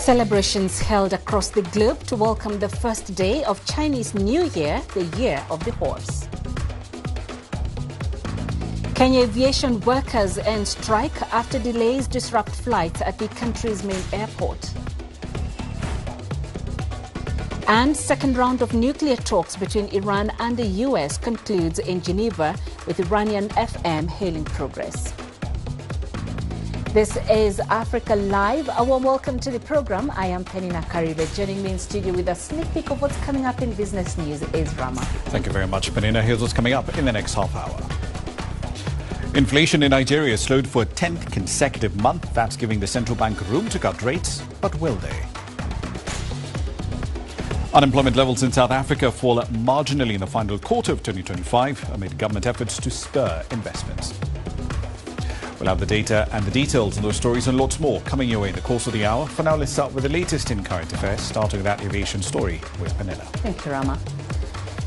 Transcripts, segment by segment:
Celebrations held across the globe to welcome the first day of Chinese New Year, the Year of the Horse. Kenya aviation workers end strike after delays disrupt flights at the country's main airport. And second round of nuclear talks between Iran and the US concludes in Geneva, with Iranian FM hailing progress. This is Africa Live. A warm welcome to the program. I am Peninah Karibe. Joining me in studio with a sneak peek of what's coming up in business news is Rama. Thank you very much, Peninah. Here's what's coming up in the next half hour. Inflation in Nigeria slowed for a 10th consecutive month. That's giving the central bank room to cut rates, but will they? Unemployment levels in South Africa fall marginally in the final quarter of 2025 amid government efforts to spur investments. We'll have the data and the details on those stories and lots more coming your way in the course of the hour. For now, let's start with the latest in current affairs, starting with that aviation story with Peninah. Thank you, Rama.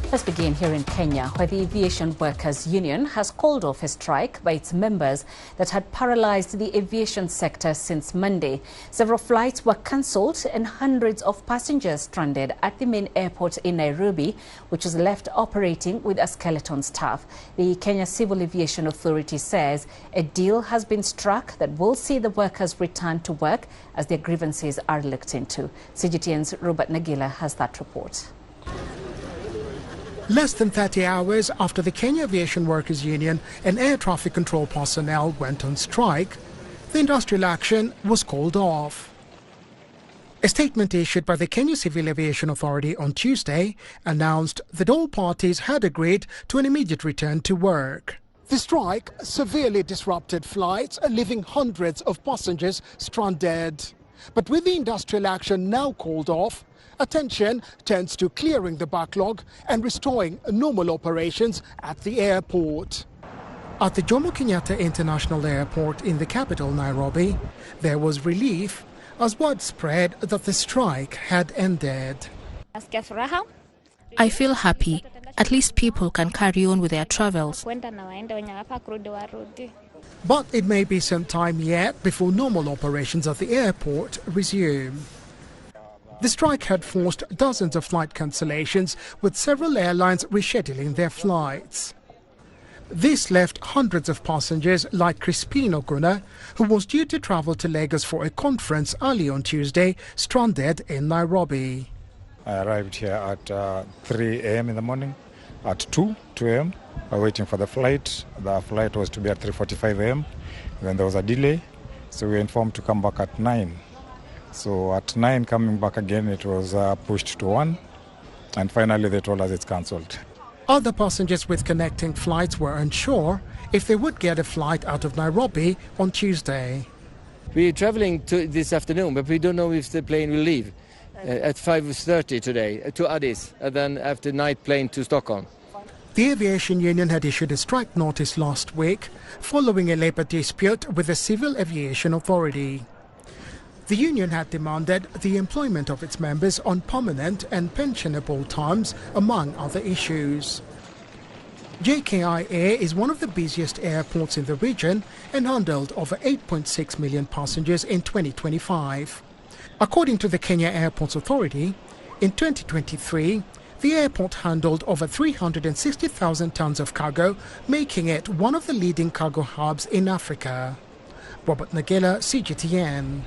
Let's begin here in Kenya, where the Aviation Workers Union has called off a strike by its members that had paralyzed the aviation sector since Monday. Several flights were cancelled and hundreds of passengers stranded at the main airport in Nairobi, which was left operating with a skeleton staff. The Kenya Civil Aviation Authority says a deal has been struck that will see the workers return to work as their grievances are looked into. CGTN's Robert Nagila has that report. Less than 30 hours after the Kenya Aviation Workers Union and air traffic control personnel went on strike, the industrial action was called off. A statement issued by the Kenya Civil Aviation Authority on Tuesday announced that all parties had agreed to an immediate return to work. The strike severely disrupted flights, leaving hundreds of passengers stranded. But with the industrial action now called off, attention turns to clearing the backlog and restoring normal operations at the airport. At the Jomo Kenyatta International Airport in the capital, Nairobi, there was relief as word spread that the strike had ended. I feel happy. At least people can carry on with their travels. But it may be some time yet before normal operations at the airport resume. The strike had forced dozens of flight cancellations, with several airlines rescheduling their flights. This left hundreds of passengers like Crispin Oguna, who was due to travel to Lagos for a conference early on Tuesday, stranded in Nairobi. I arrived here at 3 a.m. in the morning. At 2 a.m. waiting for the flight. The flight was to be at 3:45 a.m. Then there was a delay, so we were informed to come back at 9. So at 9 coming back again, it was pushed to 1, and finally they told us it's cancelled. Other passengers with connecting flights were unsure if they would get a flight out of Nairobi on Tuesday. We're traveling this afternoon, but we don't know if the plane will leave at 5:30 today to Addis, and then after night plane to Stockholm. The aviation union had issued a strike notice last week following a labor dispute with the Civil Aviation Authority. The union had demanded the employment of its members on permanent and pensionable terms, among other issues. JKIA is one of the busiest airports in the region and handled over 8.6 million passengers in 2025. According to the Kenya Airports Authority, in 2023, the airport handled over 360,000 tons of cargo, making it one of the leading cargo hubs in Africa. Robert Nagila, CGTN.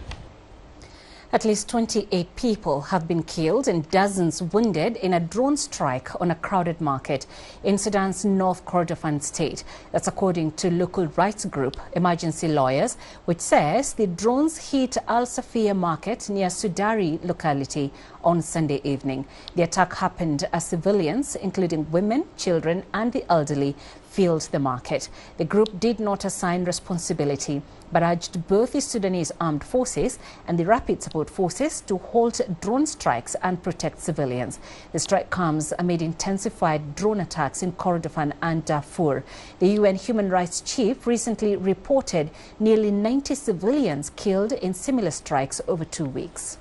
At least 28 people have been killed and dozens wounded in a drone strike on a crowded market in Sudan's North Kordofan state. That's according to local rights group Emergency Lawyers, which says the drones hit Al Safia market near Sudari locality on Sunday evening. The attack happened as civilians, including women, children and the elderly, filled the market. The group did not assign responsibility, but urged both the Sudanese armed forces and the rapid support forces to halt drone strikes and protect civilians. The strike comes amid intensified drone attacks in Kordofan and Darfur. The UN Human Rights Chief recently reported nearly 90 civilians killed in similar strikes over 2 weeks.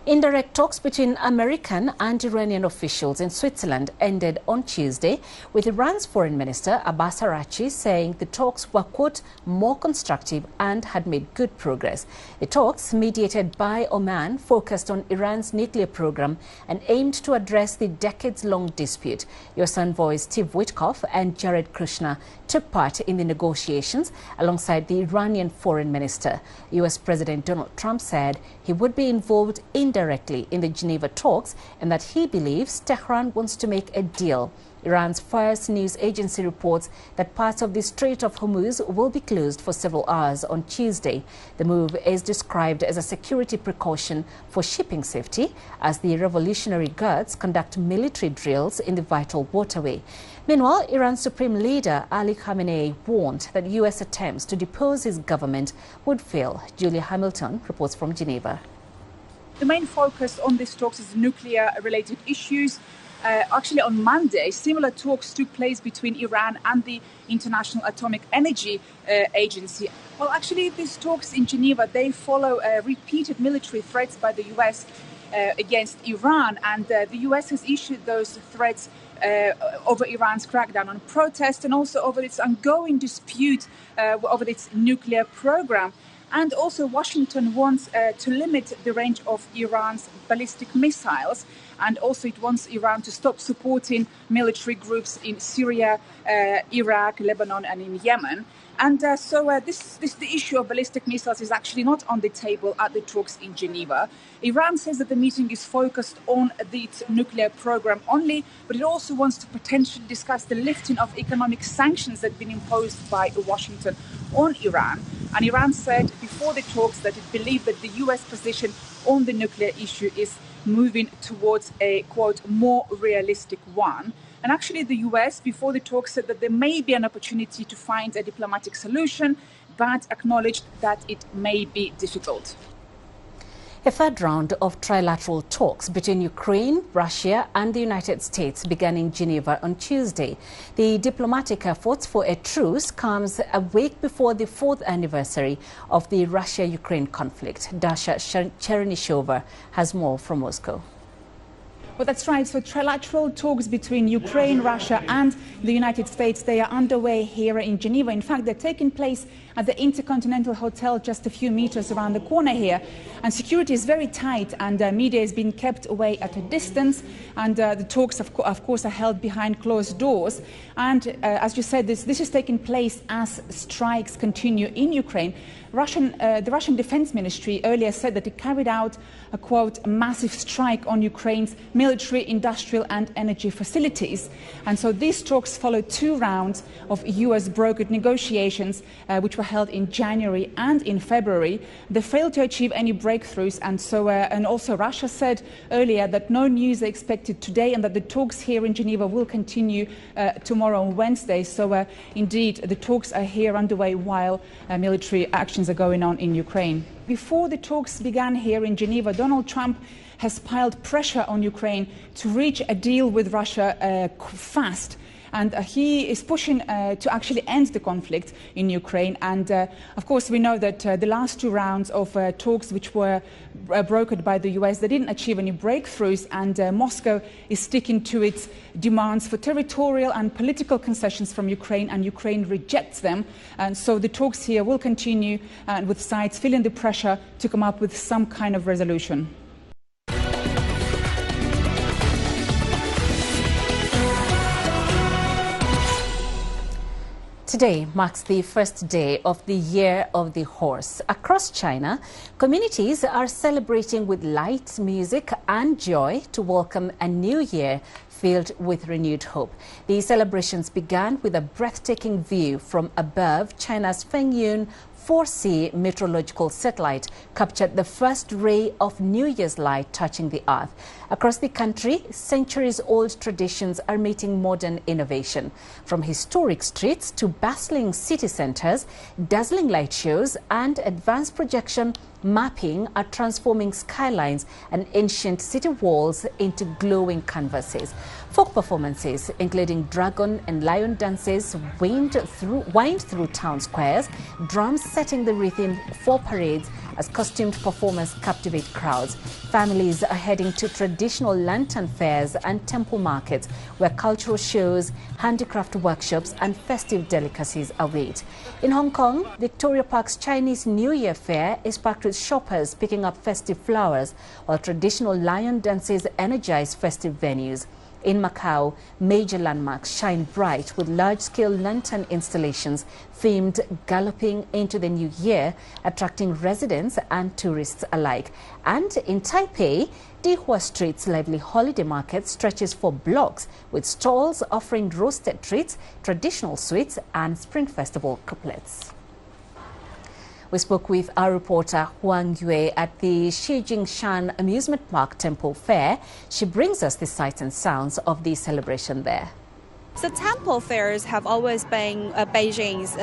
Indirect talks between American and Iranian officials in Switzerland ended on Tuesday, with Iran's Foreign Minister Abbas Araghchi saying the talks were, quote, more constructive and had made good progress. The talks, mediated by Oman, focused on Iran's nuclear program and aimed to address the decades-long dispute. U.S. envoys Steve Witkoff and Jared Kushner took part in the negotiations alongside the Iranian Foreign Minister. U.S. President Donald Trump said he would be involved indirectly in the Geneva talks and that he believes Tehran wants to make a deal. Iran's Fars news agency reports that parts of the Strait of Hormuz will be closed for several hours on Tuesday. The move is described as a security precaution for shipping safety as the Revolutionary Guards conduct military drills in the vital waterway. Meanwhile, Iran's Supreme Leader Ali Khamenei warned that U.S. attempts to depose his government would fail. Julia Hamilton reports from Geneva. The main focus on these talks is nuclear-related issues. Actually, on Monday, similar talks took place between Iran and the International Atomic Energy Agency. Well, actually, these talks in Geneva, they follow repeated military threats by the U.S. Against Iran, and the U.S. has issued those threats over Iran's crackdown on protests and also over its ongoing dispute over its nuclear program. And also Washington wants to limit the range of Iran's ballistic missiles. And also it wants Iran to stop supporting military groups in Syria, Iraq, Lebanon and in Yemen. And the issue of ballistic missiles is actually not on the table at the talks in Geneva. Iran says that the meeting is focused on its nuclear program only, but it also wants to potentially discuss the lifting of economic sanctions that have been imposed by Washington on Iran. And Iran said before the talks that it believed that the U.S. position on the nuclear issue is moving towards a, quote, more realistic one. And actually the U.S. before the talks said that there may be an opportunity to find a diplomatic solution, but acknowledged that it may be difficult. A third round of trilateral talks between Ukraine, Russia and the United States began in Geneva on Tuesday. The diplomatic efforts for a truce comes a week before the 4th anniversary of the Russia-Ukraine conflict. Dasha Chernyshova has more from Moscow. Well, that's right. So trilateral talks between Ukraine, Russia and the United States, they are underway here in Geneva. In fact, they're taking place at the Intercontinental Hotel just a few meters around the corner here. And security is very tight and media is being kept away at a distance. And the talks, of course, are held behind closed doors. And as you said, this is taking place as strikes continue in Ukraine. The Russian Defense Ministry earlier said that it carried out a, quote, massive strike on Ukraine's military, industrial and energy facilities. And so these talks follow 2 rounds of US brokered negotiations, which were held in January and in February. They failed to achieve any breakthroughs. And also Russia said earlier that no news are expected today and that the talks here in Geneva will continue tomorrow on Wednesday. So indeed, the talks are here underway while military actions are going on in Ukraine. Before the talks began here in Geneva, Donald Trump has piled pressure on Ukraine to reach a deal with Russia fast. And he is pushing to actually end the conflict in Ukraine. And of course, we know that the last 2 rounds of talks, which were brokered by the US, they didn't achieve any breakthroughs. And Moscow is sticking to its demands for territorial and political concessions from Ukraine, and Ukraine rejects them. And so the talks here will continue, with sides feeling the pressure to come up with some kind of resolution. Today marks the first day of the Year of the Horse. Across China, communities are celebrating with lights, music and joy to welcome a new year filled with renewed hope. The celebrations began with a breathtaking view from above. China's Fengyun 4C meteorological satellite captured the first ray of New Year's light touching the earth. Across the country, centuries-old traditions are meeting modern innovation. From historic streets to bustling city centers, dazzling light shows and advanced projection mapping are transforming skylines and ancient city walls into glowing canvases. Folk performances, including dragon and lion dances, wind through town squares, drums setting the rhythm for parades as costumed performers captivate crowds. Families are heading to traditional lantern fairs and temple markets where cultural shows, handicraft workshops and festive delicacies await. In Hong Kong, Victoria Park's Chinese New Year fair is packed with shoppers picking up festive flowers, while traditional lion dances energize festive venues. In Macau, major landmarks shine bright with large-scale lantern installations themed galloping into the new year, attracting residents and tourists alike. And in Taipei, Dihua Street's lively holiday market stretches for blocks with stalls offering roasted treats, traditional sweets and Spring Festival couplets. We spoke with our reporter Huang Yue at the Shijingshan Amusement Park Temple Fair. She brings us the sights and sounds of the celebration there. So temple fairs have always been Beijing's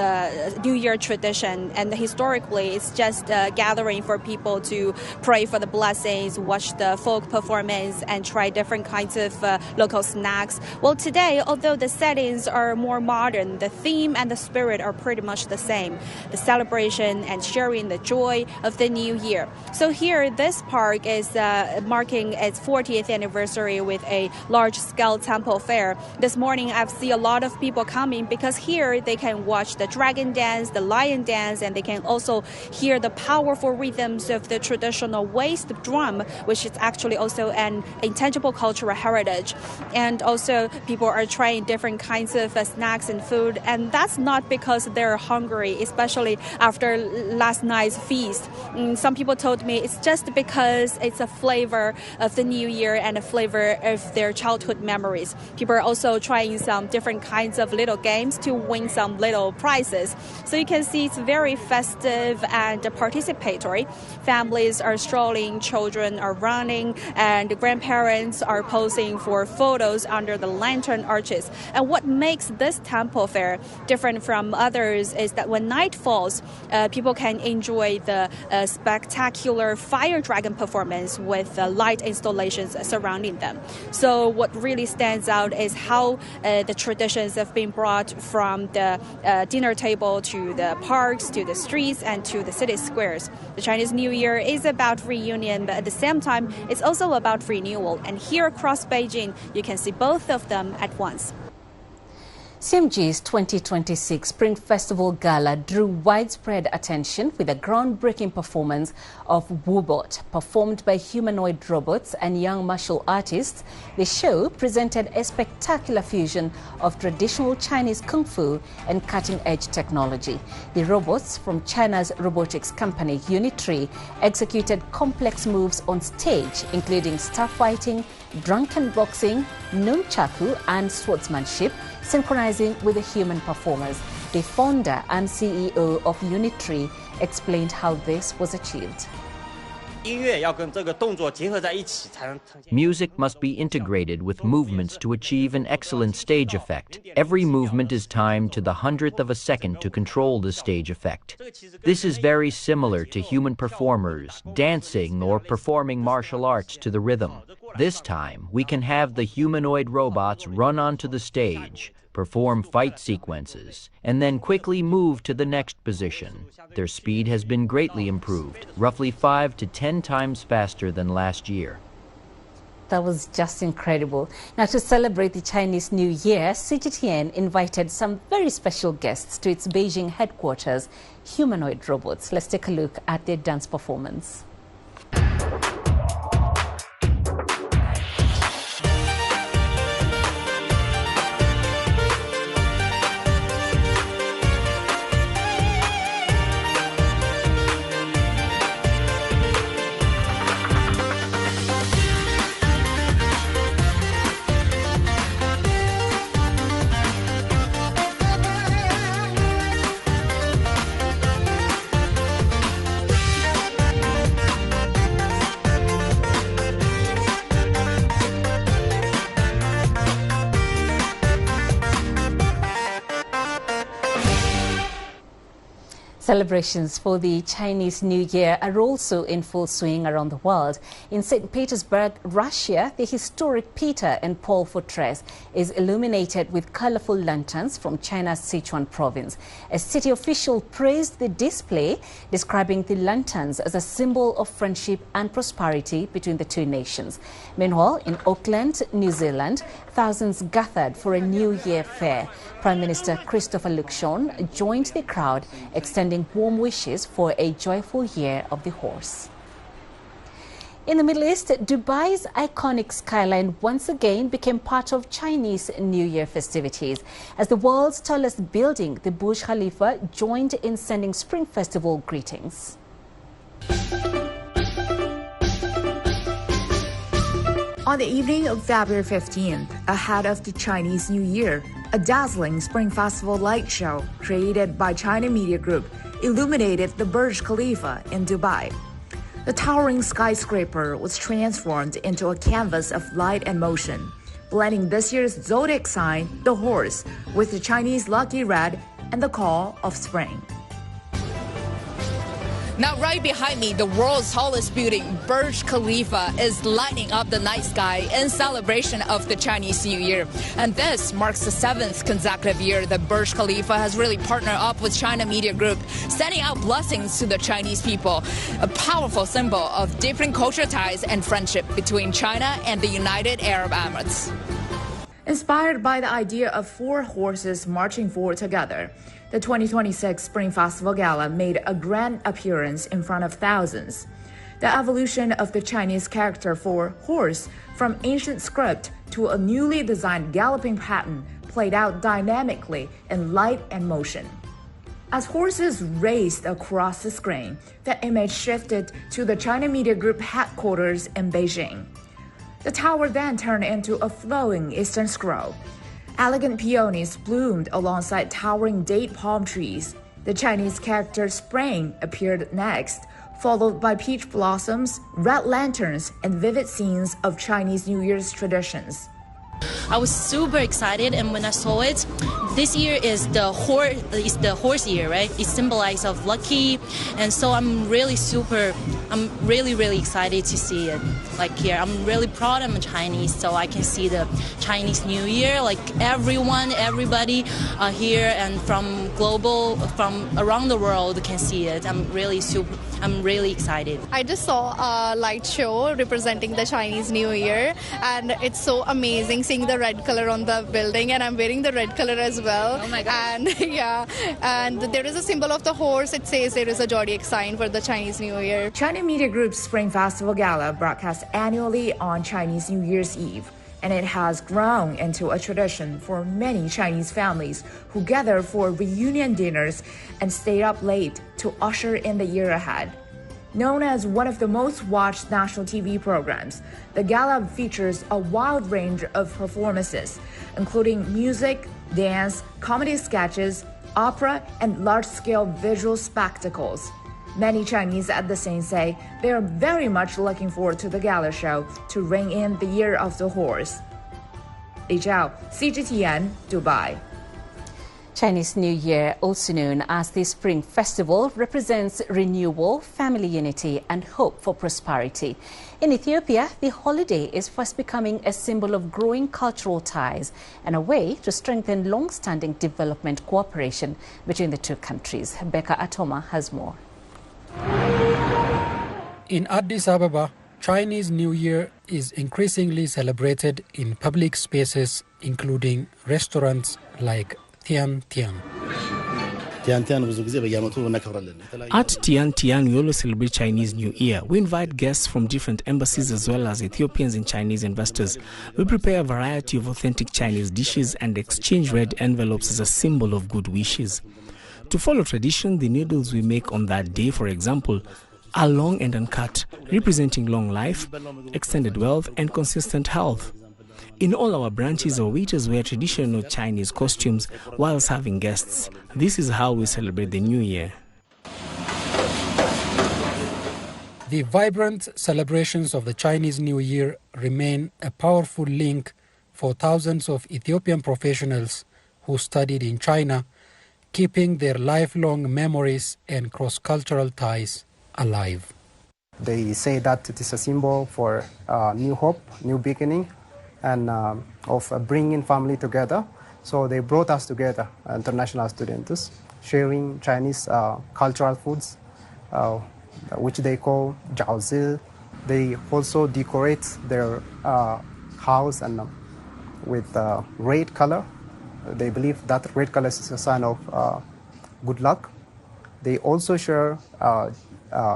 New Year tradition, and historically it's just a gathering for people to pray for the blessings, watch the folk performance and try different kinds of local snacks. Well, today, although the settings are more modern, the theme and the spirit are pretty much the same. The celebration and sharing the joy of the new year. So here, this park is marking its 40th anniversary with a large-scale temple fair. This morning, I've seen a lot of people coming because here they can watch the dragon dance, the lion dance, and they can also hear the powerful rhythms of the traditional waist drum, which is actually also an intangible cultural heritage. And also people are trying different kinds of snacks and food, and that's not because they're hungry, especially after last night's feast. Some people told me it's just because it's a flavor of the new year and a flavor of their childhood memories. People are also trying some different kinds of little games to win some little prizes. So you can see it's very festive and participatory. Families are strolling, children are running, and grandparents are posing for photos under the lantern arches. And what makes this temple fair different from others is that when night falls, people can enjoy the spectacular fire dragon performance with light installations surrounding them. So what really stands out is how the traditions have been brought from the dinner table to the parks, to the streets, and to the city squares. The Chinese New Year is about reunion, but at the same time, it's also about renewal. And here across Beijing, you can see both of them at once. CMG's 2026 Spring Festival Gala drew widespread attention with a groundbreaking performance of Woobot, performed by humanoid robots and young martial artists. The show presented a spectacular fusion of traditional Chinese kung fu and cutting-edge technology. The robots from China's robotics company Unitree executed complex moves on stage, including star fighting, drunken boxing, nunchaku and swordsmanship, synchronizing with the human performers. The founder and CEO of Unitree explained how this was achieved. Music must be integrated with movements to achieve an excellent stage effect. Every movement is timed to the 100th of a second to control the stage effect. This is very similar to human performers dancing or performing martial arts to the rhythm. This time, we can have the humanoid robots run onto the stage, perform fight sequences, and then quickly move to the next position. Their speed has been greatly improved, roughly 5 to 10 times faster than last year. That was just incredible. Now, to celebrate the Chinese New Year, CGTN invited some very special guests to its Beijing headquarters, humanoid robots. Let's take a look at their dance performance. Celebrations for the Chinese New Year are also in full swing around the world. In St. Petersburg, Russia, the historic Peter and Paul Fortress is illuminated with colorful lanterns from China's Sichuan province. A city official praised the display, describing the lanterns as a symbol of friendship and prosperity between the two nations. Meanwhile, in Auckland, New Zealand, thousands gathered for a New Year fair. Prime Minister Christopher Luxon joined the crowd, extending warm wishes for a joyful year of the horse. In the Middle East, Dubai's iconic skyline once again became part of Chinese New Year festivities as the world's tallest building, the Burj Khalifa, joined in sending Spring Festival greetings. On the evening of February 15th, ahead of the Chinese New Year, a dazzling Spring Festival light show created by China Media Group illuminated the Burj Khalifa in Dubai. The towering skyscraper was transformed into a canvas of light and motion, blending this year's zodiac sign, the horse, with the Chinese lucky red and the call of spring. Now, right behind me, the world's tallest building, Burj Khalifa, is lighting up the night sky in celebration of the Chinese New Year. And this marks the 7th consecutive year that Burj Khalifa has really partnered up with China Media Group, sending out blessings to the Chinese people, a powerful symbol of deepening cultural ties and friendship between China and the United Arab Emirates. Inspired by the idea of 4 horses marching forward together, the 2026 Spring Festival Gala made a grand appearance in front of thousands. The evolution of the Chinese character for horse from ancient script to a newly designed galloping pattern played out dynamically in light and motion. As horses raced across the screen, the image shifted to the China Media Group headquarters in Beijing. The tower then turned into a flowing eastern scroll. Elegant peonies bloomed alongside towering date palm trees. The Chinese character Spring appeared next, followed by peach blossoms, red lanterns, and vivid scenes of Chinese New Year's traditions. I was super excited, and when I saw it, this year is the horse year, right? It symbolizes of lucky, and so I'm really excited to see it. Like here, I'm really proud I'm a Chinese, so I can see the Chinese New Year. Like everybody here and from around the world can see it. I'm really excited. I just saw a light show representing the Chinese New Year, and it's so amazing seeing the red color on the building, and I'm wearing the red color as well. Oh my God. And yeah, and there is a symbol of the horse. It says there is a zodiac sign for the Chinese New Year. China Media Group's Spring Festival Gala broadcasts annually on Chinese New Year's Eve, and it has grown into a tradition for many Chinese families who gather for reunion dinners and stay up late to usher in the year ahead. Known as one of the most watched national TV programs, the gala features a wide range of performances, including music, dance, comedy sketches, opera, and large-scale visual spectacles. Many Chinese at the scene say they are very much looking forward to the gala show to ring in the Year of the Horse. Li Zhao, CGTN, Dubai. Chinese New Year, also known as the Spring Festival, represents renewal, family unity, and hope for prosperity. In Ethiopia, the holiday is fast becoming a symbol of growing cultural ties and a way to strengthen long-standing development cooperation between the two countries. Becca Atoma has more. In Addis Ababa, Chinese New Year is increasingly celebrated in public spaces, including restaurants like Tian Tian. At Tian Tian, we always celebrate Chinese New Year. We invite guests from different embassies as well as Ethiopians and Chinese investors. We prepare a variety of authentic Chinese dishes and exchange red envelopes as a symbol of good wishes. To follow tradition, the noodles we make on that day, for example, are long and uncut, representing long life, extended wealth, and consistent health. In all our branches, our waiters wear traditional Chinese costumes while serving guests. This is how we celebrate the New Year. The vibrant celebrations of the Chinese New Year remain a powerful link for thousands of Ethiopian professionals who studied in China, keeping their lifelong memories and cross-cultural ties alive. They say that it is a symbol for new hope, new beginning, and of bringing family together. So they brought us together, international students, sharing Chinese cultural foods, which they call jiaozi. They also decorate their house and with red color. They believe that red color is a sign of good luck. They also share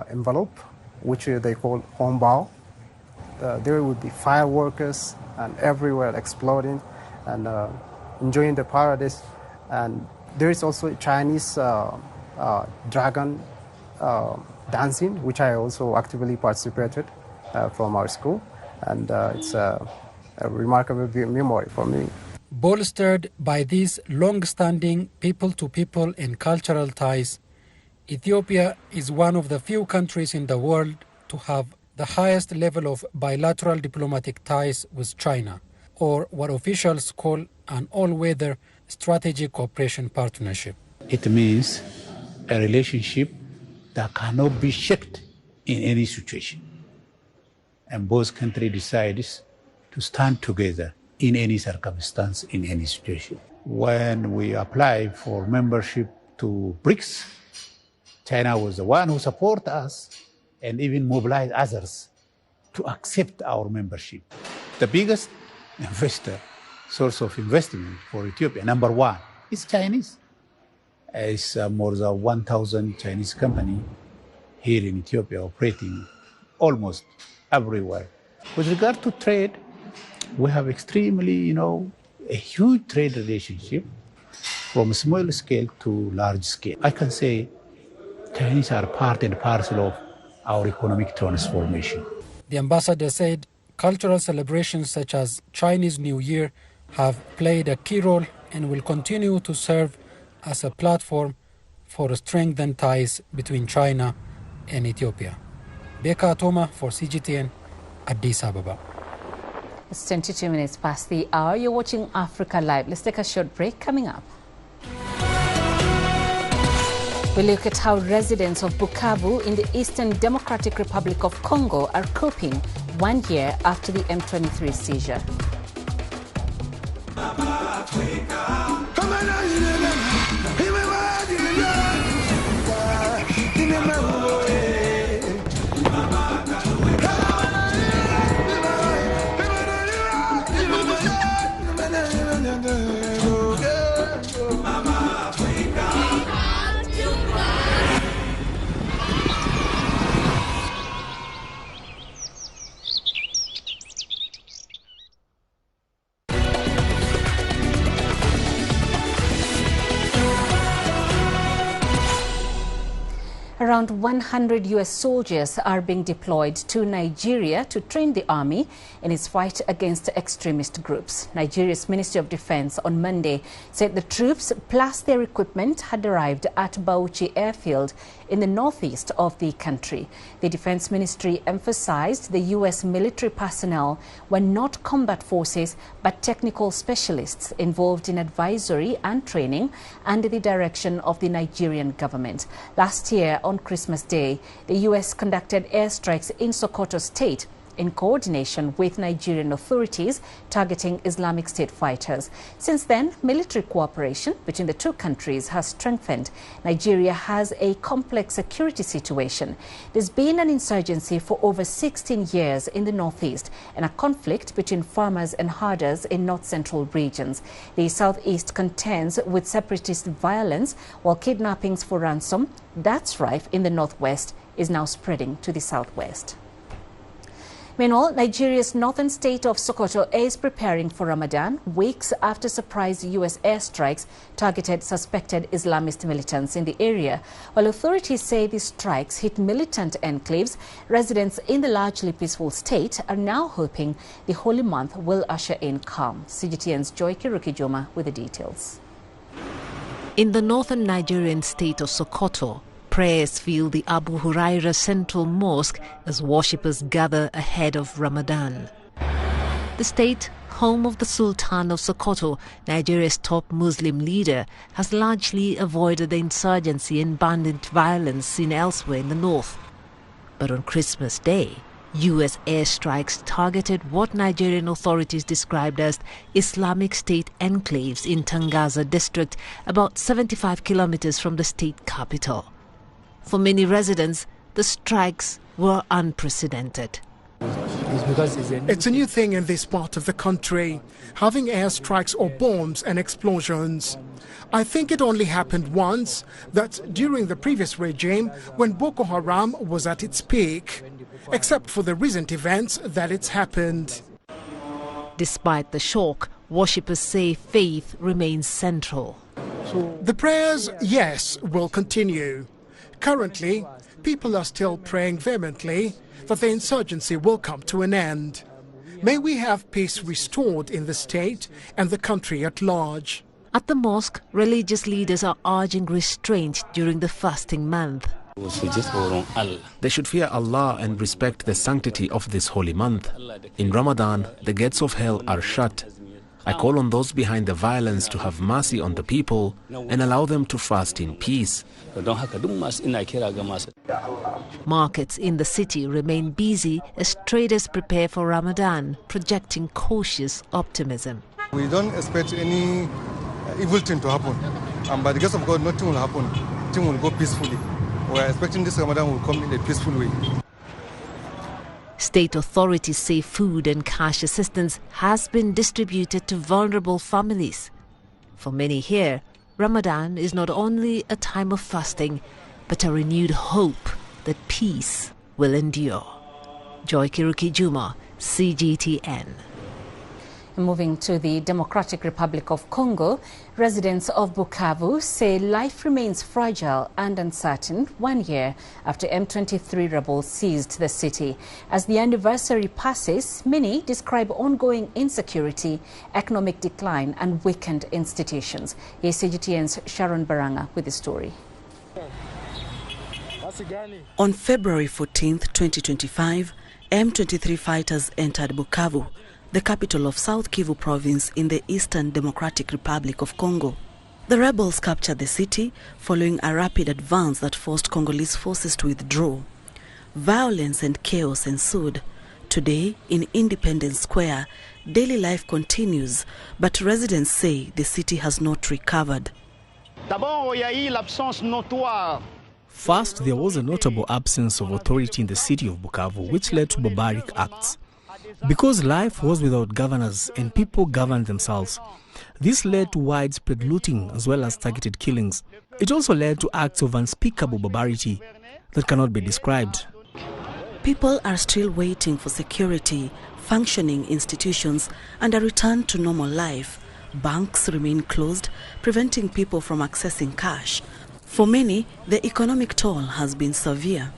envelope, which they call hongbao. There would be fireworks and everywhere exploding and enjoying the paradise. And there is also Chinese dragon dancing, which I also actively participated from our school. And it's a remarkable memory for me. Bolstered by these long-standing people-to-people and cultural ties, Ethiopia is one of the few countries in the world to have the highest level of bilateral diplomatic ties with China, or what officials call an all-weather strategic cooperation partnership. It means a relationship that cannot be shaken in any situation. And both countries decide to stand together in any circumstance, in any situation. When we applied for membership to BRICS, China was the one who supported us and even mobilized others to accept our membership. The biggest source of investment for Ethiopia, number one, is Chinese. It's more than 1,000 Chinese companies here in Ethiopia operating almost everywhere. With regard to trade, we have extremely, a huge trade relationship from small scale to large scale. I can say Chinese are part and parcel of our economic transformation. The ambassador said cultural celebrations such as Chinese New Year have played a key role and will continue to serve as a platform for strengthened ties between China and Ethiopia. Beka Atoma for CGTN, Addis Ababa. It's 22 minutes past the hour. You're watching Africa Live. Let's take a short break. Coming up, we look at how residents of Bukavu in the Eastern Democratic Republic of Congo are coping 1 year after the M23 seizure. Around 100 U.S. soldiers are being deployed to Nigeria to train the army in its fight against extremist groups. Nigeria's Ministry of Defense on Monday said the troops plus their equipment had arrived at Bauchi Airfield in the northeast of the country. The Defense Ministry emphasized the U.S. military personnel were not combat forces but technical specialists involved in advisory and training under the direction of the Nigerian government. Last year, on Christmas Day, the U.S. conducted airstrikes in Sokoto State in coordination with Nigerian authorities targeting Islamic State fighters. Since then, military cooperation between the two countries has strengthened. Nigeria has a complex security situation. There's been an insurgency for over 16 years in the northeast and a conflict between farmers and herders in north-central regions. The southeast contends with separatist violence, while kidnappings for ransom, that's rife in the northwest, is now spreading to the southwest. Meanwhile, Nigeria's northern state of Sokoto is preparing for Ramadan, weeks after surprise U.S. airstrikes targeted suspected Islamist militants in the area. While authorities say these strikes hit militant enclaves, residents in the largely peaceful state are now hoping the holy month will usher in calm. CGTN's Joy Kirukijoma with the details. In the northern Nigerian state of Sokoto, prayers fill the Abu Huraira Central Mosque as worshippers gather ahead of Ramadan. The state home of the Sultan of Sokoto, Nigeria's top Muslim leader, has largely avoided the insurgency and bandit violence seen elsewhere in the north. But on Christmas Day, U.S. airstrikes targeted what Nigerian authorities described as Islamic State enclaves in Tangaza district, about 75 kilometers from the state capital. For many residents, the strikes were unprecedented. It's a new thing in this part of the country, having airstrikes or bombs and explosions. I think it only happened once, that's during the previous regime when Boko Haram was at its peak, except for the recent events that it's happened. Despite the shock, worshippers say faith remains central. The prayers, yes, will continue. Currently, people are still praying vehemently that the insurgency will come to an end. May we have peace restored in the state and the country at large. At the mosque, religious leaders are urging restraint during the fasting month. They should fear Allah and respect the sanctity of this holy month. In Ramadan, the gates of hell are shut. I call on those behind the violence to have mercy on the people and allow them to fast in peace. Markets in the city remain busy as traders prepare for Ramadan, projecting cautious optimism. We don't expect any evil thing to happen. And by the grace of God, nothing will happen. Things will go peacefully. We are expecting this Ramadan will come in a peaceful way. State authorities say food and cash assistance has been distributed to vulnerable families. For many here, Ramadan is not only a time of fasting, but a renewed hope that peace will endure. Joy Kiruki Juma, CGTN. Moving to the Democratic Republic of Congo, residents of Bukavu say life remains fragile and uncertain 1 year after M23 rebels seized the city. As the anniversary passes, many describe ongoing insecurity, economic decline and weakened institutions. Here's CGTN's Sharon Baranga with the story. On February 14, 2025, M23 fighters entered Bukavu, the capital of South Kivu province in the Eastern Democratic Republic of Congo. The rebels captured the city following a rapid advance that forced Congolese forces to withdraw. Violence and chaos ensued. Today, in Independence Square, daily life continues, but residents say the city has not recovered. First, there was a notable absence of authority in the city of Bukavu, which led to barbaric acts. Because life was without governors and people governed themselves, this led to widespread looting as well as targeted killings. It also led to acts of unspeakable barbarity that cannot be described. People are still waiting for security, functioning institutions, and a return to normal life. Banks remain closed, preventing people from accessing cash. For many, the economic toll has been severe.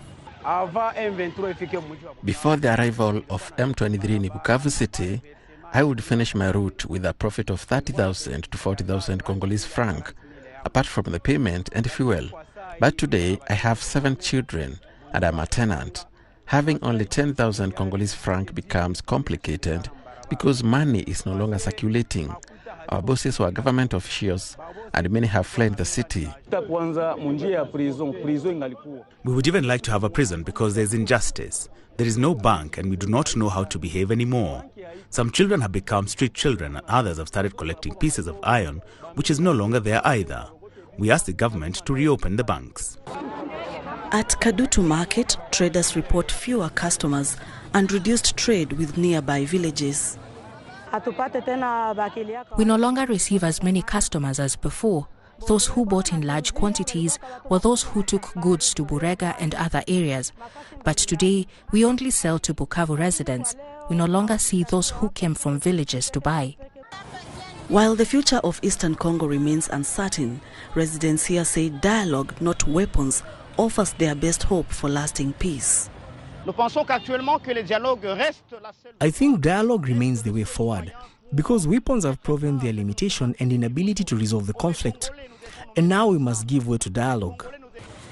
Before the arrival of M23 in Bukavu City, I would finish my route with a profit of 30,000 to 40,000 Congolese franc, apart from the payment and fuel. But today, I have 7 children and I'm a tenant. Having only 10,000 Congolese franc becomes complicated because money is no longer circulating. Our bosses were government officials and many have fled the city. We would even like to have a prison because there's injustice. There is no bank and we do not know how to behave anymore. Some children have become street children and others have started collecting pieces of iron, which is no longer there either. We ask the government to reopen the banks. At Kadutu Market, traders report fewer customers and reduced trade with nearby villages. We no longer receive as many customers as before. Those who bought in large quantities were those who took goods to Burega and other areas. But today, we only sell to Bukavu residents. We no longer see those who came from villages to buy. While the future of Eastern Congo remains uncertain, residents here say dialogue, not weapons, offers their best hope for lasting peace. I think dialogue remains the way forward because weapons have proven their limitation and inability to resolve the conflict. And now we must give way to dialogue.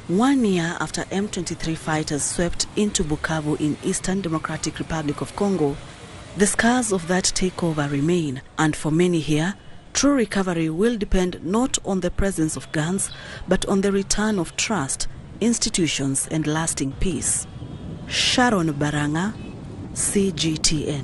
1 year after M23 fighters swept into Bukavu in Eastern Democratic Republic of Congo, The scars of that takeover remain, and for many here, true recovery will depend not on the presence of guns, but on the return of trust, institutions, and lasting peace. Sharon Baranga, CGTN.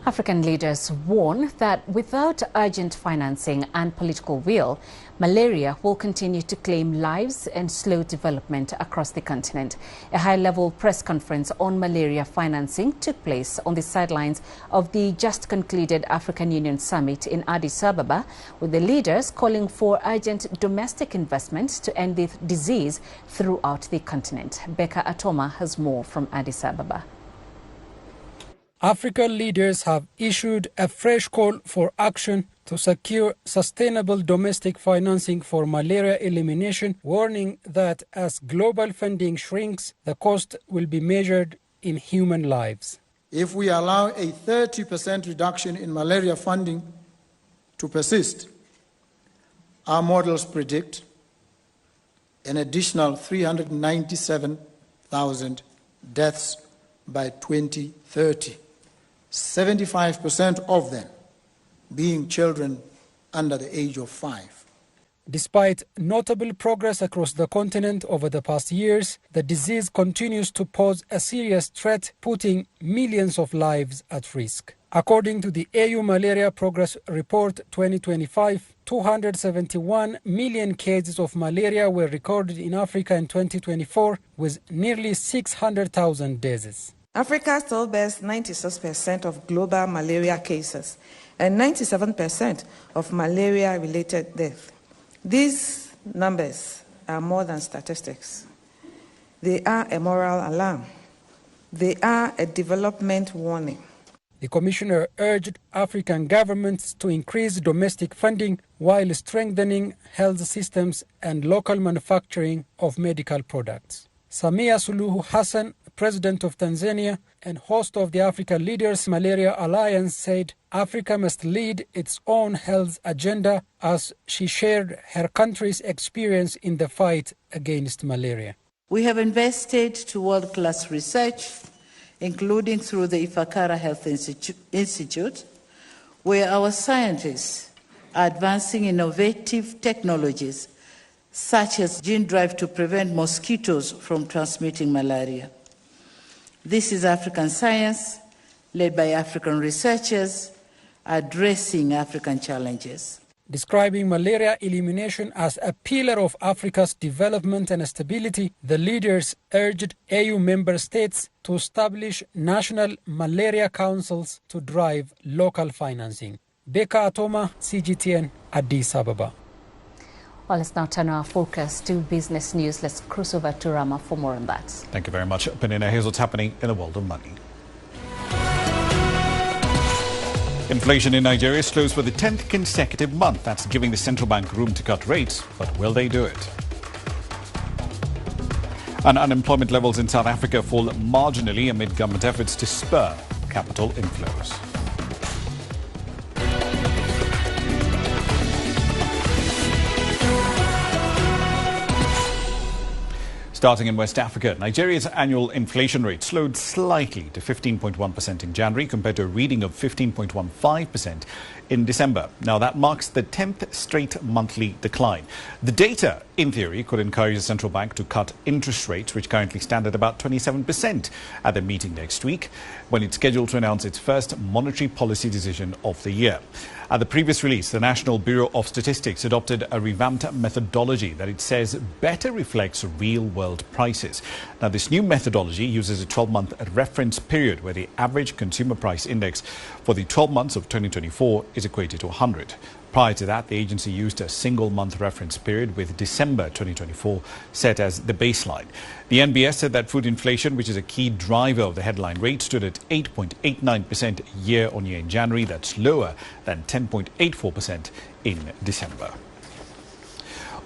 African leaders warn that without urgent financing and political will, malaria will continue to claim lives and slow development across the continent. A high-level press conference on malaria financing took place on the sidelines of the just concluded African Union Summit in Addis Ababa, with the leaders calling for urgent domestic investment to end the disease throughout the continent. Becca Atoma has more from Addis Ababa. African leaders have issued a fresh call for action to secure sustainable domestic financing for malaria elimination, warning that as global funding shrinks, the cost will be measured in human lives. If we allow a 30% reduction in malaria funding to persist, our models predict an additional 397,000 deaths by 2030. 75% of them being children under the age of 5. Despite notable progress across the continent over the past years, the disease continues to pose a serious threat, putting millions of lives at risk. According to the AU Malaria Progress Report 2025, 271 million cases of malaria were recorded in Africa in 2024, with nearly 600,000 deaths. Africa still bears 96% of global malaria cases and 97% of malaria-related deaths. These numbers are more than statistics. They are a moral alarm. They are a development warning. The Commissioner urged African governments to increase domestic funding while strengthening health systems and local manufacturing of medical products. Samia Suluhu Hassan, President of Tanzania and host of the African Leaders Malaria Alliance, said Africa must lead its own health agenda as she shared her country's experience in the fight against malaria. We have invested to world-class research, including through the Ifakara Health Institute, where our scientists are advancing innovative technologies such as gene drive to prevent mosquitoes from transmitting malaria. This is African science, led by African researchers, addressing African challenges. Describing malaria elimination as a pillar of Africa's development and stability, the leaders urged AU member states to establish national malaria councils to drive local financing. Becca Atoma, CGTN, Addis Ababa. Well, let's now turn our focus to business news. Let's cruise over to Rama for more on that. Thank you very much, Peninah. Here's what's happening in the world of money. Inflation in Nigeria slows for the 10th consecutive month. That's giving the central bank room to cut rates. But will they do it? And unemployment levels in South Africa fall marginally amid government efforts to spur capital inflows. Starting in West Africa, Nigeria's annual inflation rate slowed slightly to 15.1% in January compared to a reading of 15.15% in December. Now, that marks the 10th straight monthly decline. The data, in theory, could encourage the central bank to cut interest rates, which currently stand at about 27% at the meeting next week, when it's scheduled to announce its first monetary policy decision of the year. At the previous release, the National Bureau of Statistics adopted a revamped methodology that it says better reflects real-world prices. Now, this new methodology uses a 12-month reference period where the average consumer price index for the 12 months of 2024 is equated to 100. Prior to that, the agency used a single-month reference period with December 2024 set as the baseline. The NBS said that food inflation, which is a key driver of the headline rate, stood at 8.89% year-on-year in January. That's lower than 10.84% in December.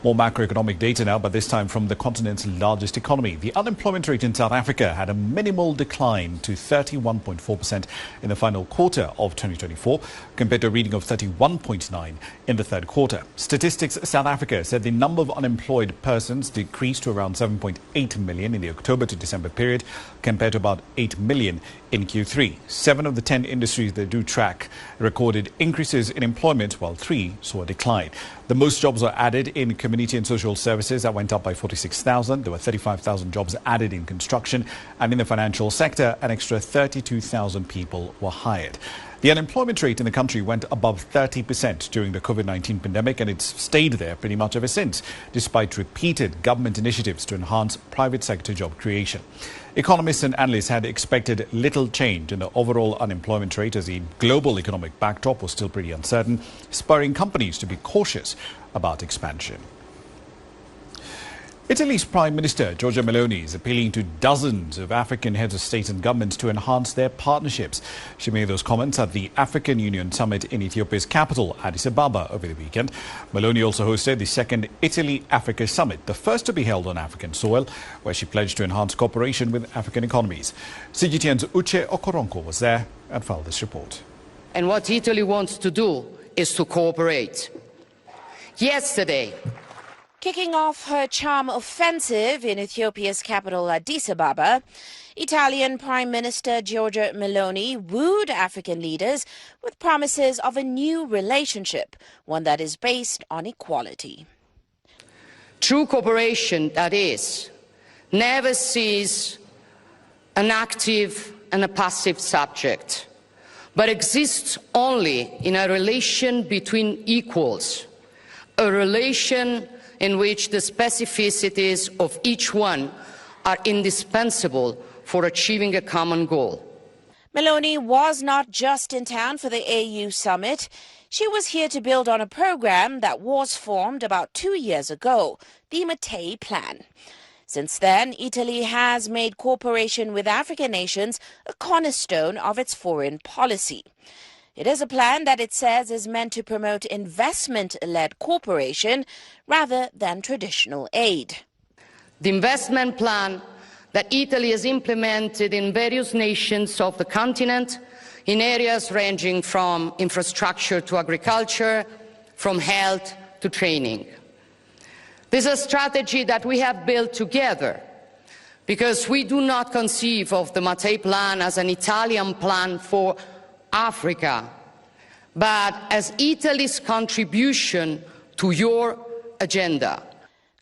More macroeconomic data now, but this time from the continent's largest economy. The unemployment rate in South Africa had a minimal decline to 31.4% in the final quarter of 2024, compared to a reading of 31.9% in the third quarter. Statistics South Africa said the number of unemployed persons decreased to around 7.8 million in the October to December period, compared to about 8 million in Q3. 7 of the 10 industries they do track recorded increases in employment, while 3 saw a decline. The most jobs were added in community and social services, that went up by 46,000. There were 35,000 jobs added in construction, and in the financial sector, an extra 32,000 people were hired. The unemployment rate in the country went above 30% during the COVID-19 pandemic, and it's stayed there pretty much ever since, despite repeated government initiatives to enhance private sector job creation. Economists and analysts had expected little change in the overall unemployment rate, as the global economic backdrop was still pretty uncertain, spurring companies to be cautious about expansion. Italy's Prime Minister Giorgia Meloni is appealing to dozens of African heads of state and governments to enhance their partnerships. She made those comments at the African Union Summit in Ethiopia's capital, Addis Ababa, over the weekend. Meloni also hosted the second Italy-Africa Summit, the first to be held on African soil, where she pledged to enhance cooperation with African economies. CGTN's Uche Okoronko was there and filed this report. And what Italy wants to do is to cooperate. Yesterday, kicking off her charm offensive in Ethiopia's capital Addis Ababa, Italian Prime Minister Giorgia Meloni wooed African leaders with promises of a new relationship, one that is based on equality. True cooperation, that is, never sees an active and a passive subject, but exists only in a relation between equals, a relation in which the specificities of each one are indispensable for achieving a common goal. Meloni was not just in town for the AU summit. She was here to build on a program that was formed about 2 years ago, the Mattei Plan. Since then, Italy has made cooperation with African nations a cornerstone of its foreign policy. It is a plan that it says is meant to promote investment-led cooperation rather than traditional aid. The investment plan that Italy has implemented in various nations of the continent, in areas ranging from infrastructure to agriculture, from health to training. This is a strategy that we have built together, because we do not conceive of the Mattei Plan as an Italian plan for Africa, but as Italy's contribution to your agenda.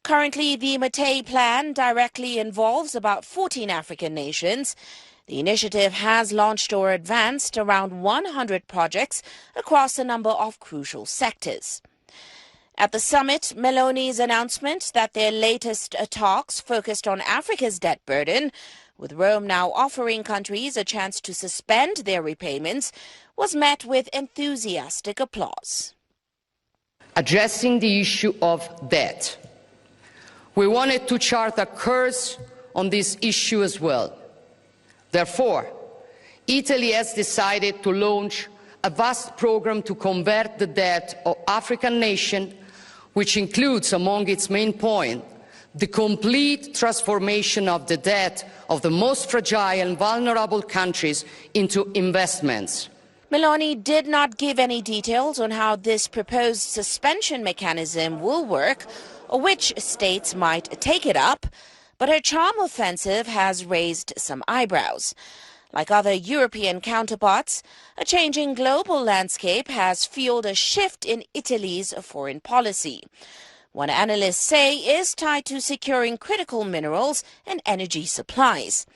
Currently, the Mattei Plan directly involves about 14 African nations. The initiative has launched or advanced around 100 projects across a number of crucial sectors. At the summit, Meloni's announcement that their latest talks focused on Africa's debt burden, with Rome now offering countries a chance to suspend their repayments, was met with enthusiastic applause. Addressing the issue of debt, we wanted to chart a course on this issue as well. Therefore, Italy has decided to launch a vast program to convert the debt of African nations, which includes among its main points the complete transformation of the debt of the most fragile and vulnerable countries into investments. Meloni did not give any details on how this proposed suspension mechanism will work or which states might take it up, but her charm offensive has raised some eyebrows. Like other European counterparts, a changing global landscape has fueled a shift in Italy's foreign policy. One analysts say is tied to securing critical minerals and energy supplies.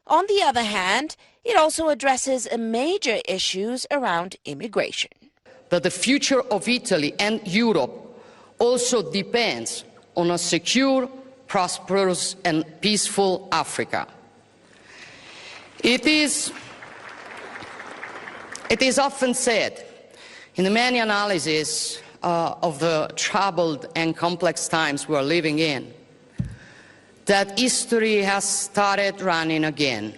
On the other hand, it also addresses major issues around immigration. That the future of Italy and Europe also depends on a secure, prosperous and peaceful Africa. It is often said in the many analyses of the troubled and complex times we are living in that history has started running again.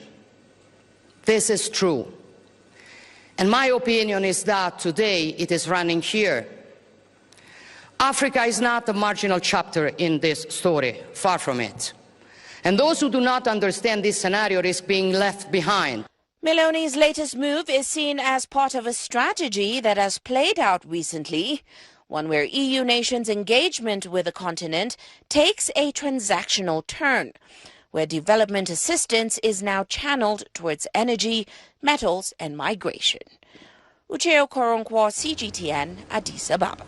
This is true. And my opinion is that today it is running here. Africa is not a marginal chapter in this story, far from it. And those who do not understand this scenario risk being left behind. Meloni's latest move is seen as part of a strategy that has played out recently, one where EU nations' engagement with the continent takes a transactional turn, where development assistance is now channeled towards energy, metals and migration. Ucheo Koronkwo, CGTN, Addis Ababa.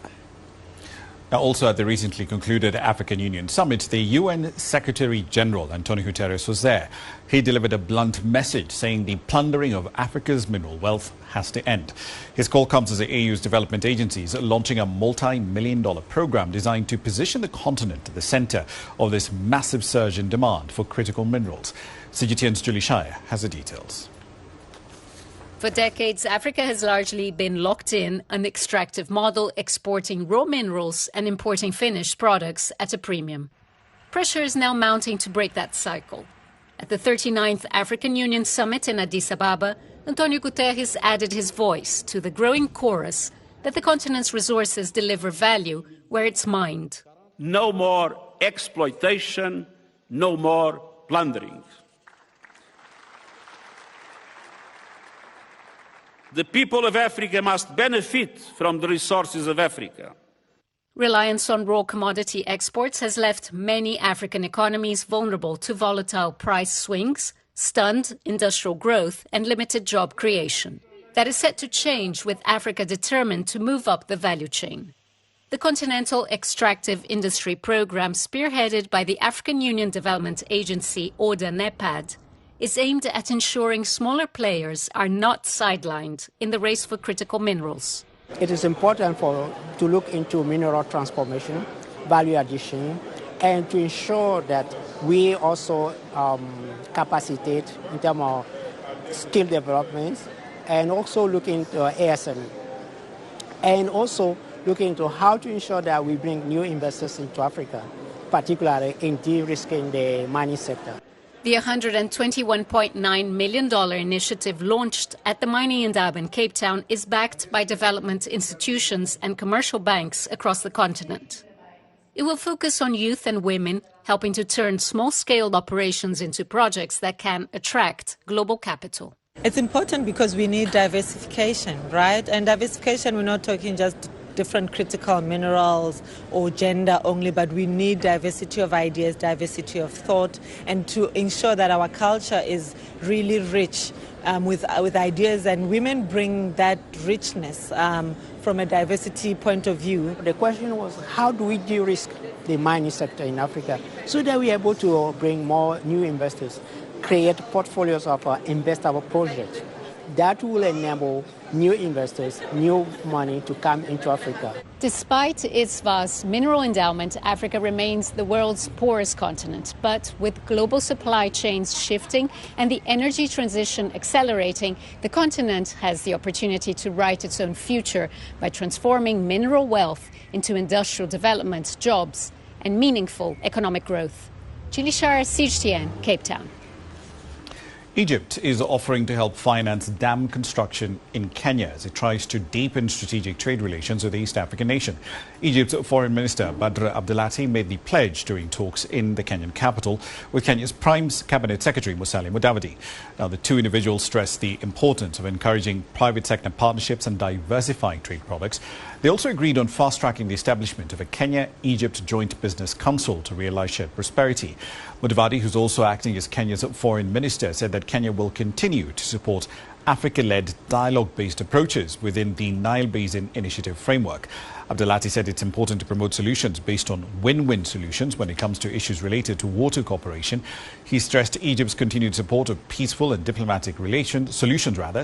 Now, also at the recently concluded African Union Summit, the UN Secretary-General Antonio Guterres was there. He delivered a blunt message saying the plundering of Africa's mineral wealth has to end. His call comes as the AU's development agencies launching a multi-million-dollar program designed to position the continent at the center of this massive surge in demand for critical minerals. CGTN's Julie Shire has the details. For decades, Africa has largely been locked in an extractive model, exporting raw minerals and importing finished products at a premium. Pressure is now mounting to break that cycle. At the 39th African Union Summit in Addis Ababa, Antonio Guterres added his voice to the growing chorus that the continent's resources deliver value where it's mined. No more exploitation, no more plundering. The people of Africa must benefit from the resources of Africa. Reliance on raw commodity exports has left many African economies vulnerable to volatile price swings, stunned industrial growth and limited job creation. That is set to change with Africa determined to move up the value chain. The Continental Extractive Industry Program, spearheaded by the African Union Development Agency, ODA-NEPAD, is aimed at ensuring smaller players are not sidelined in the race for critical minerals. It is important to look into mineral transformation, value addition, and to ensure that we also capacitate in terms of skill development, and also look into ASM, and also look into how to ensure that we bring new investors into Africa, particularly in de-risking the mining sector. The $121.9 million initiative launched at the Mining Indaba in Cape Town is backed by development institutions and commercial banks across the continent. It will focus on youth and women, helping to turn small-scale operations into projects that can attract global capital. It's important because we need diversification, right? And diversification, we're not talking just different critical minerals or gender only, but we need diversity of ideas, diversity of thought, and to ensure that our culture is really rich with ideas, and women bring that richness from a diversity point of view. The question was, how do we de-risk the mining sector in Africa so that we're able to bring more new investors, create portfolios of investable projects that will enable new investors, new money to come into Africa. Despite its vast mineral endowment, Africa remains the world's poorest continent. But with global supply chains shifting and the energy transition accelerating, the continent has the opportunity to write its own future by transforming mineral wealth into industrial development, jobs, and meaningful economic growth. Julie Shire, CGTN, Cape Town. Egypt is offering to help finance dam construction in Kenya as it tries to deepen strategic trade relations with the East African nation. Egypt's Foreign Minister Badr Abdelati made the pledge during talks in the Kenyan capital with Kenya's Prime Cabinet Secretary Musalia Mudavadi. Now, the two individuals stressed the importance of encouraging private sector partnerships and diversifying trade products. They also agreed on fast-tracking the establishment of a Kenya-Egypt Joint Business Council to realize shared prosperity. Mudavadi, who's also acting as Kenya's foreign minister, said that Kenya will continue to support Africa-led dialogue-based approaches within the Nile Basin Initiative framework. Abdelati said it's important to promote solutions based on win-win solutions when it comes to issues related to water cooperation. He stressed Egypt's continued support of peaceful and diplomatic solutions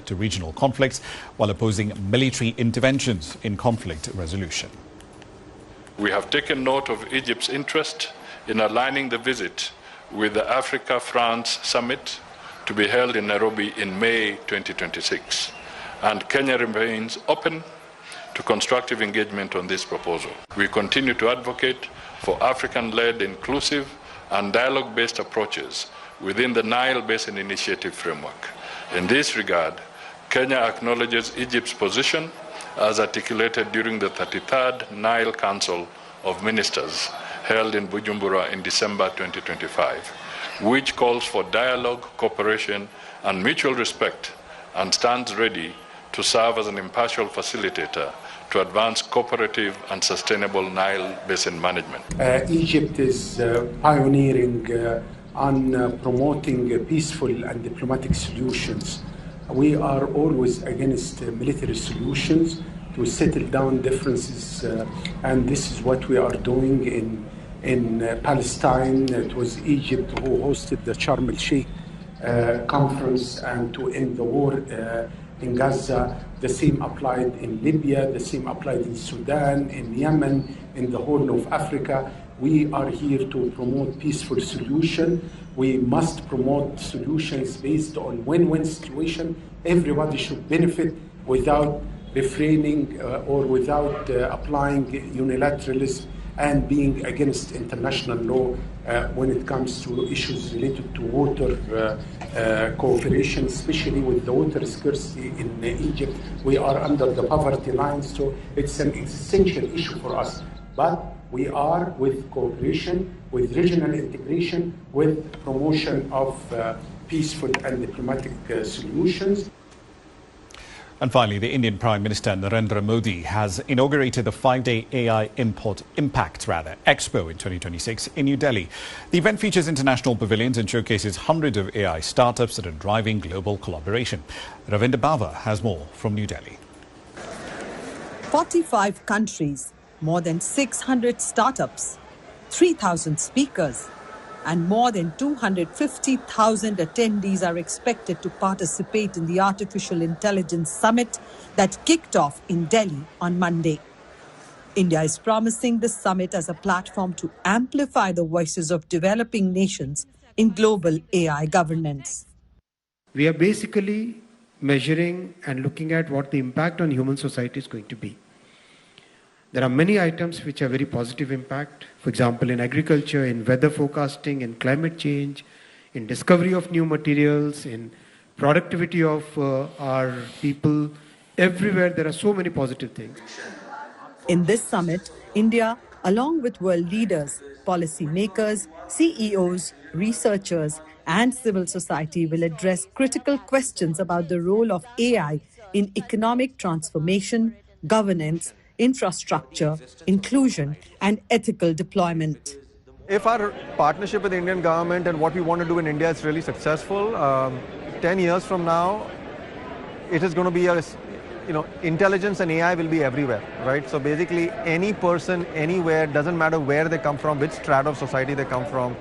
to regional conflicts, while opposing military interventions in conflict resolution. We have taken note of Egypt's interest in aligning the visit with the Africa-France Summit to be held in Nairobi in May 2026, and Kenya remains open to constructive engagement on this proposal. We continue to advocate for African-led, inclusive and dialogue-based approaches within the Nile Basin Initiative framework. In this regard, Kenya acknowledges Egypt's position as articulated during the 33rd Nile Council of Ministers held in Bujumbura in December 2025, which calls for dialogue, cooperation, and mutual respect, and stands ready to serve as an impartial facilitator to advance cooperative and sustainable Nile Basin management. Egypt is pioneering on promoting peaceful and diplomatic solutions. We are always against military solutions to settle down differences, and this is what we are doing in Palestine. It was Egypt who hosted the Sharm el-Sheikh conference and to end the war in Gaza. The same applied in Libya, the same applied in Sudan, in Yemen, in the Horn of Africa. We are here to promote peaceful solution. We must promote solutions based on win-win situation. Everybody should benefit without refraining or without applying unilateralism and being against international law when it comes to issues related to water cooperation, especially with the water scarcity in Egypt. We are under the poverty line, so it's an essential issue for us. But we are with cooperation, with regional integration, with promotion of peaceful and diplomatic solutions. And finally, the Indian Prime Minister Narendra Modi has inaugurated the 5-day AI Impact Expo in 2026 in New Delhi. The event features international pavilions and showcases hundreds of AI startups that are driving global collaboration. Ravinder Bava has more from New Delhi. 45 countries, more than 600 startups, 3,000 speakers, and more than 250,000 attendees are expected to participate in the Artificial Intelligence Summit that kicked off in Delhi on Monday. India is promising the summit as a platform to amplify the voices of developing nations in global AI governance. We are basically measuring and looking at what the impact on human society is going to be. There are many items which have very positive impact. For example, in agriculture, in weather forecasting, in climate change, in discovery of new materials, in productivity of our people. Everywhere there are so many positive things. In this summit, India, along with world leaders, policy makers, CEOs, researchers, and civil society will address critical questions about the role of AI in economic transformation, governance, infrastructure, inclusion, and ethical deployment. If our partnership with the Indian government and what we want to do in India is really successful, 10 years from now, it is going to be intelligence and AI will be everywhere, right? So basically, any person, anywhere, doesn't matter where they come from, which strata of society they come from,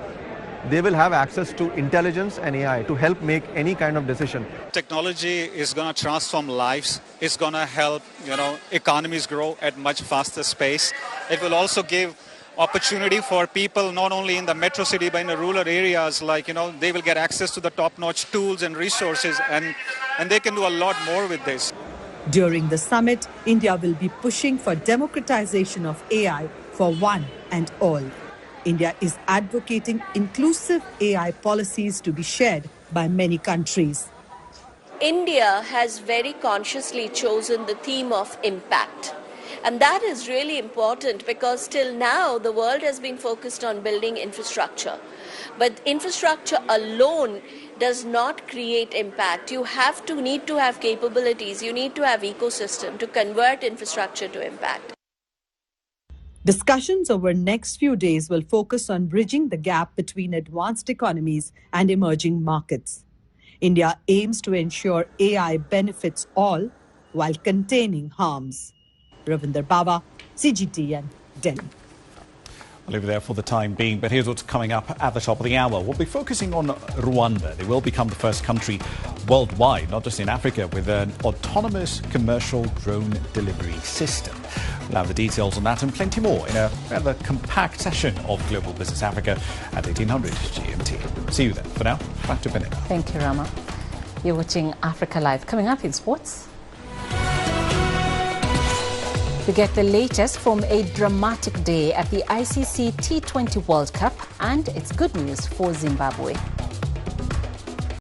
they will have access to intelligence and AI to help make any kind of decision. Technology is going to transform lives. It's going to help, economies grow at much faster pace. It will also give opportunity for people not only in the metro city but in the rural areas, they will get access to the top-notch tools and resources, and they can do a lot more with this. During the summit, India will be pushing for democratization of AI for one and all. India is advocating inclusive AI policies to be shared by many countries. India has very consciously chosen the theme of impact. And that is really important because till now the world has been focused on building infrastructure. But infrastructure alone does not create impact. You need to have capabilities, you need to have ecosystem to convert infrastructure to impact. Discussions over the next few days will focus on bridging the gap between advanced economies and emerging markets. India aims to ensure AI benefits all while containing harms. Ravinder Bava, CGTN, Delhi. I'll leave it there for the time being, but here's what's coming up at the top of the hour. We'll be focusing on Rwanda. They will become the first country worldwide, not just in Africa, with an autonomous commercial drone delivery system. We'll have the details on that and plenty more in a rather compact session of Global Business Africa at 1800 GMT. See you then. For now, back to Peninah. Thank you, Rama. You're watching Africa Live. Coming up in sports, we get the latest from a dramatic day at the ICC T20 World Cup, and it's good news for Zimbabwe.